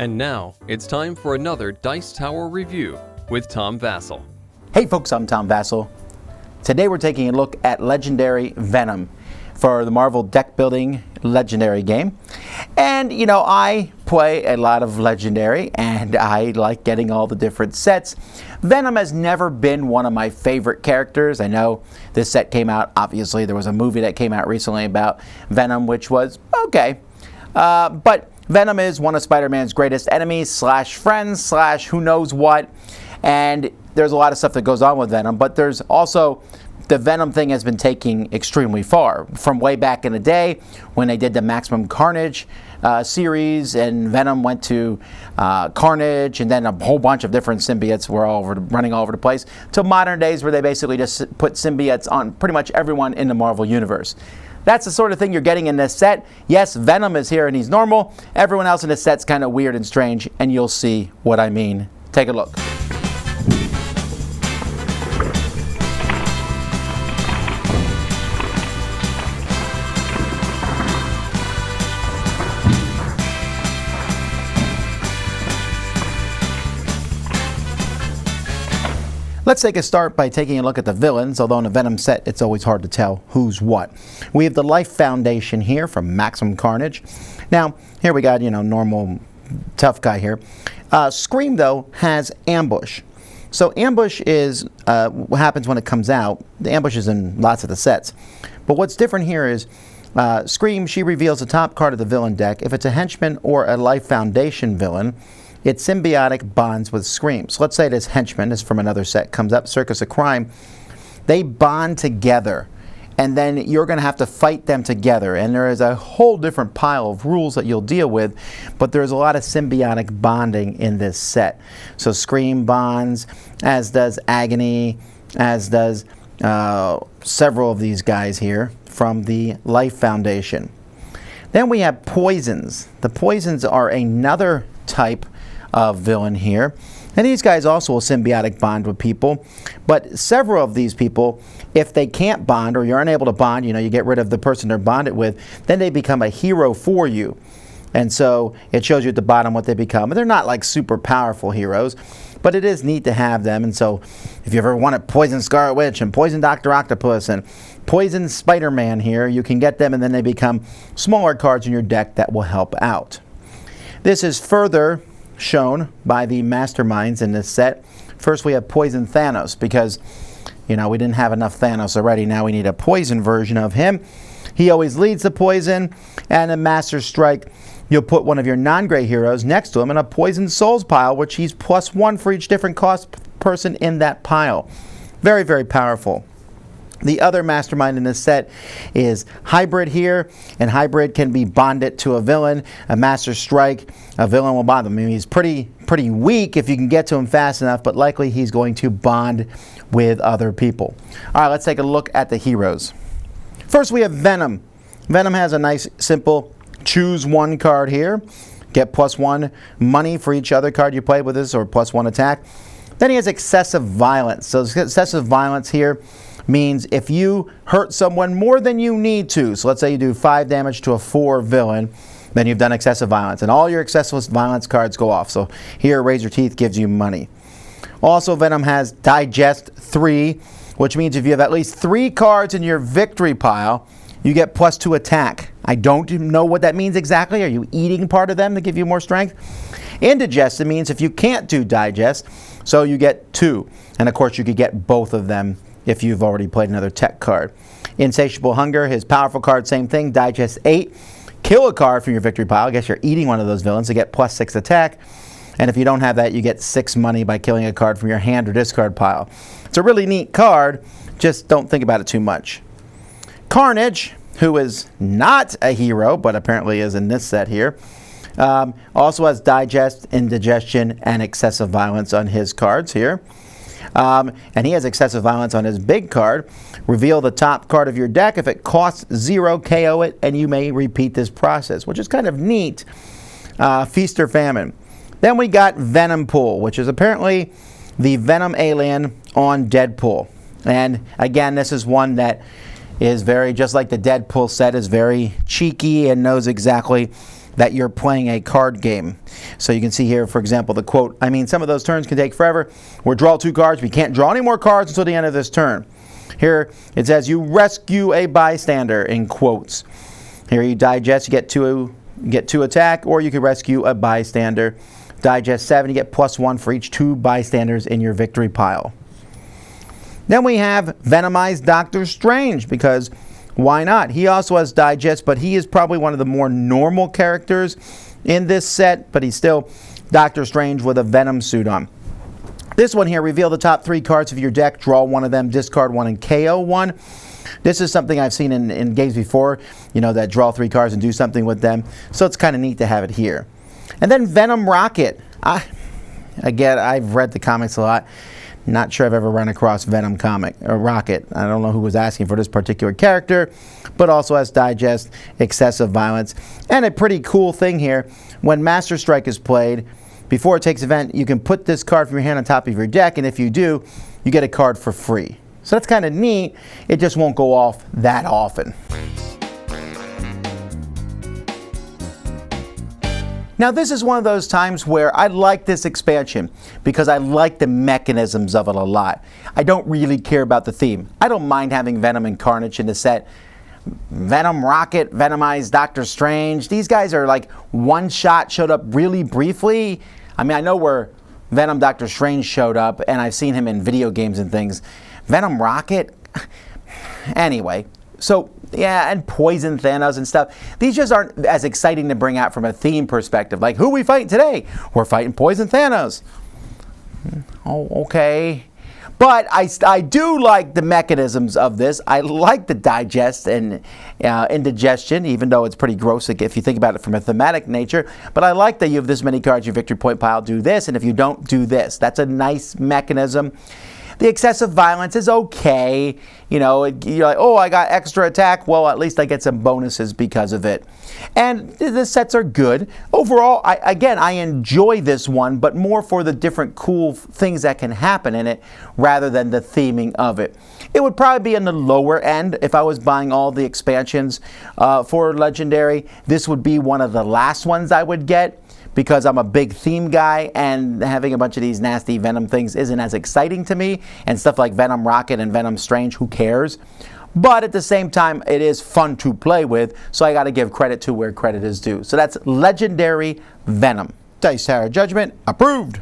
And now, it's time for another Dice Tower review with Tom Vasel. Hey folks, I'm Tom Vasel. Today we're taking a look at Legendary Venom for the Marvel deck building Legendary game. And you know, I play a lot of Legendary and I like getting all the different sets. Venom has never been one of my favorite characters. I know this set came out, obviously there was a movie that came out recently about Venom, which was okay. But Venom is one of Spider-Man's greatest enemies slash friends slash who knows what, and there's a lot of stuff that goes on with Venom, but there's also the Venom thing has been taking extremely far. From way back in the day when they did the Maximum Carnage series and Venom went to Carnage and then a whole bunch of different symbiotes were running all over the place, to modern days where they basically just put symbiotes on pretty much everyone in the Marvel Universe. That's the sort of thing you're getting in this set. Yes, Venom is here and he's normal. Everyone else in this set's kind of weird and strange, and you'll see what I mean. Take a look. Let's take a start by taking a look at the villains, although in a Venom set it's always hard to tell who's what. We have the Life Foundation here from Maximum Carnage. Now, here we got, normal tough guy here. Scream, though, has Ambush. So Ambush is what happens when it comes out. The Ambush is in lots of the sets. But what's different here is Scream, she reveals the top card of the villain deck. If it's a henchman or a Life Foundation villain, its symbiotic bonds with Scream. So let's say this henchman, this is from another set, comes up, Circus of Crime. They bond together, and then you're going to have to fight them together. And there is a whole different pile of rules that you'll deal with, but there's a lot of symbiotic bonding in this set. So Scream bonds, as does Agony, as does several of these guys here from the Life Foundation. Then we have Poisons. The Poisons are another type of villain here, and these guys also will symbiotic bond with people, but several of these people, if they can't bond or you're unable to bond, you get rid of the person they're bonded with, then they become a hero for you. And so it shows you at the bottom what they become. And they're not like super powerful heroes, but it is neat to have them. And so if you ever wanted Poison Scarlet Witch and Poison Dr. Octopus and Poison Spider-Man here, you can get them, and then they become smaller cards in your deck that will help out. This is further shown by the masterminds in this set. First we have Poison Thanos, because we didn't have enough Thanos already. Now we need a poison version of him. He always leads the poison, and in Master Strike you'll put one of your non-gray heroes next to him in a Poison Souls pile, which he's +1 for each different cost person in that pile. Very, very powerful. The other mastermind in this set is Hybrid here, and Hybrid can be bonded to a villain. A Master Strike, a villain will bond him. I mean, he's pretty weak if you can get to him fast enough, but likely he's going to bond with other people. All right, let's take a look at the heroes. First we have Venom. Venom has a nice simple choose one card here. Get +1 money for each other card you play with this, or +1 attack. Then he has Excessive Violence. So Excessive Violence here means if you hurt someone more than you need to, so let's say you do 5 damage to a 4 villain, then you've done Excessive Violence, and all your Excessive Violence cards go off. So here Razor Teeth gives you money. Also, Venom has Digest 3, which means if you have at least 3 cards in your victory pile, you get +2 attack. I don't know what that means exactly. Are you eating part of them to give you more strength? Indigest, it means if you can't do Digest, so you get 2. And of course you could get both of them if you've already played another tech card. Insatiable Hunger, his powerful card, same thing, Digest 8. Kill a card from your victory pile. I guess you're eating one of those villains to get +6 attack. And if you don't have that, you get 6 money by killing a card from your hand or discard pile. It's a really neat card, just don't think about it too much. Carnage, who is not a hero, but apparently is in this set here, also has Digest, Indigestion, and Excessive Violence on his cards here. And he has Excessive Violence on his big card. Reveal the top card of your deck. If it costs 0, KO it, and you may repeat this process, which is kind of neat. Feast or Famine. Then we got Venom Pool, which is apparently the Venom alien on Deadpool. And again, this is one that is very, just like the Deadpool set, is very cheeky and knows exactly that you're playing a card game. So you can see here, for example, the quote, I mean, some of those turns can take forever. We'll draw 2 cards. We can't draw any more cards until the end of this turn. Here it says you rescue a bystander, in quotes. Here you digest, you get 2 attack, or you can rescue a bystander. Digest 7, you get +1 for each 2 bystanders in your victory pile. Then we have Venomized Doctor Strange, because why not? He also has digest, but he is probably one of the more normal characters in this set, but he's still Doctor Strange with a Venom suit on. This one here, reveal the top 3 cards of your deck, draw 1 of them, discard 1, and KO 1. This is something I've seen in games before, that draw 3 cards and do something with them. So it's kind of neat to have it here. And then Venom Rocket. Again, I've read the comics a lot. Not sure I've ever run across Venom comic or Rocket. I don't know who was asking for this particular character, but also has digest, excessive violence, and a pretty cool thing here. When Master Strike is played, before it takes event, you can put this card from your hand on top of your deck, and if you do, you get a card for free. So that's kind of neat. It just won't go off that often. Now this is one of those times where I like this expansion because I like the mechanisms of it a lot. I don't really care about the theme. I don't mind having Venom and Carnage in the set. Venom, Rocket, Venomized Doctor Strange. These guys are like one shot, showed up really briefly. I mean, I know where Venom Doctor Strange showed up, and I've seen him in video games and things. Venom Rocket? Anyway, so yeah, and Poison Thanos and stuff. These just aren't as exciting to bring out from a theme perspective. Like, who are we fighting today? We're fighting Poison Thanos. Oh, okay. But I do like the mechanisms of this. I like the digest and indigestion, even though it's pretty gross if you think about it from a thematic nature. But I like that you have this many cards, your victory point pile, do this, and if you don't, do this. That's a nice mechanism. The excessive violence is okay. You're like, oh, I got extra attack. Well, at least I get some bonuses because of it. And the sets are good. Overall, I enjoy this one, but more for the different cool things that can happen in it rather than the theming of it. It would probably be in the lower end if I was buying all the expansions for Legendary. This would be one of the last ones I would get, because I'm a big theme guy, and having a bunch of these nasty Venom things isn't as exciting to me, and stuff like Venom Rocket and Venom Strange, who cares? But at the same time, it is fun to play with, so I gotta give credit to where credit is due. So that's Legendary Venom. Dice Tower Judgment approved.